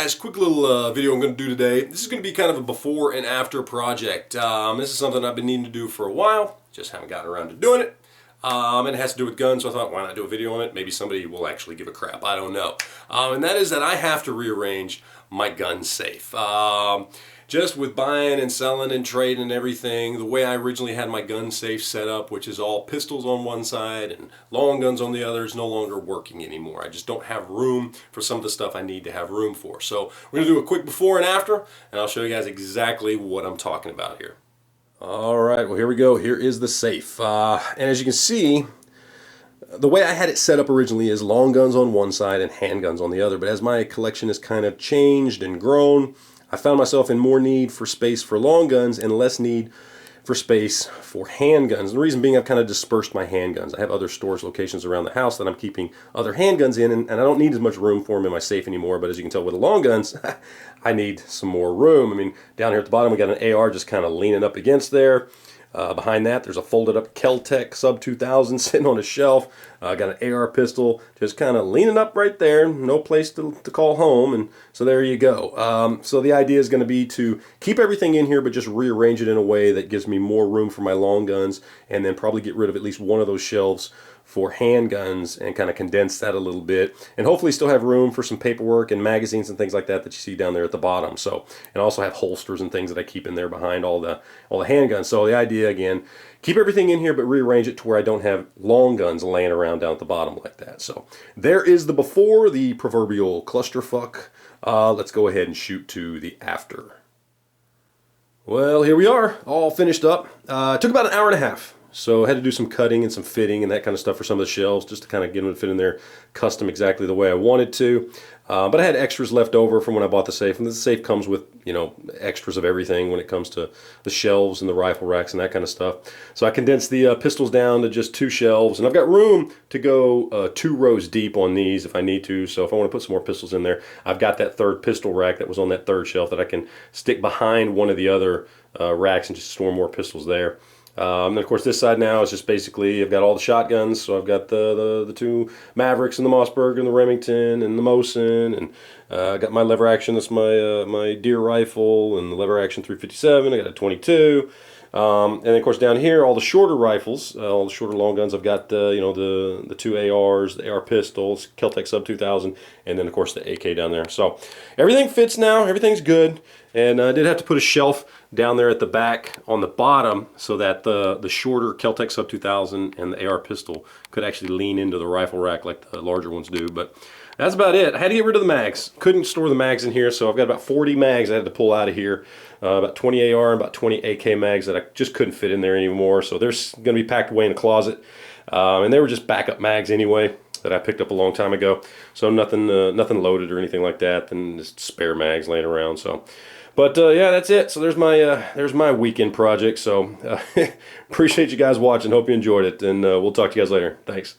guys, quick little video I'm going to do today. This is going to be kind of a before and after project. This is something I've been needing to do for a while, just haven't gotten around to doing it. And it has to do with guns, so I thought, why not do a video on it? Maybe somebody will actually give a crap, I don't know. And that is that I have to rearrange my gun safe. Just with buying and selling and trading and everything, the way I originally had my gun safe set up, which is all pistols on one side and long guns on the other, is no longer working anymore. I just don't have room for some of the stuff I need to have room for. So we're going to do a quick before and after, and I'll show you guys exactly what I'm talking about here. All right, well, here we go. Here is the safe. And as you can see, the way I had it set up originally is long guns on one side and handguns on the other. But as my collection has kind of changed and grown, I found myself in more need for space for long guns and less need for space for handguns. And the reason being, I've kind of dispersed my handguns. I have other storage locations around the house that I'm keeping other handguns in, and I don't need as much room for them in my safe anymore. But as you can tell with the long guns, I need some more room. I mean, down here at the bottom, we got an AR just kind of leaning up against there. Behind that, there's a folded up Kel-Tec Sub 2000 sitting on a shelf. Got an AR pistol just kind of leaning up right there. No place to call home, and so there you go. So the idea is going to be to keep everything in here, but just rearrange it in a way that gives me more room for my long guns, and then probably get rid of at least one of those shelves for handguns and kind of condense that a little bit, and hopefully still have room for some paperwork and magazines and things like that that you see down there at the bottom. So, and also have holsters and things that I keep in there behind all the handguns. So the idea, again, keep everything in here but rearrange it to where I don't have long guns laying around down at the bottom like that. So there is the before, the proverbial clusterfuck. Let's go ahead and shoot to the after. Well, here we are, all finished up. It took about an hour and a half. So I had to do some cutting and some fitting and that kind of stuff for some of the shelves just to kind of get them to fit in there custom exactly the way I wanted to. But I had extras left over from when I bought the safe. And the safe comes with, you know, extras of everything when it comes to the shelves and the rifle racks and that kind of stuff. So I condensed the pistols down to just 2 shelves. And I've got room to go 2 rows deep on these if I need to. So if I want to put some more pistols in there, I've got that 3rd pistol rack that was on that 3rd shelf that I can stick behind one of the other racks and just store more pistols there. And of course this side now is just basically, I've got all the shotguns, so I've got the 2 Mavericks and the Mossberg and the Remington and the Mosin, and I got my lever action, that's my deer rifle, and the lever action 357, I got a 22. And then of course down here, all the shorter rifles, all the shorter long guns, I've got you know, the 2 ARs, the AR pistols, Kel-Tec Sub 2000, and then of course the AK down there. So everything fits now, everything's good. And I did have to put a shelf down there at the back on the bottom so that the shorter Kel-Tec Sub 2000 and the AR pistol could actually lean into the rifle rack like the larger ones do. But that's about it. I had to get rid of the mags. Couldn't store the mags in here, so I've got about 40 mags I had to pull out of here. About 20 AR and about 20 AK mags that I just couldn't fit in there anymore. So they're going to be packed away in a closet. And they were just backup mags anyway that I picked up a long time ago. So nothing loaded or anything like that. And just spare mags laying around. So. But yeah, that's it. So there's my weekend project. So appreciate you guys watching. Hope you enjoyed it, and we'll talk to you guys later. Thanks.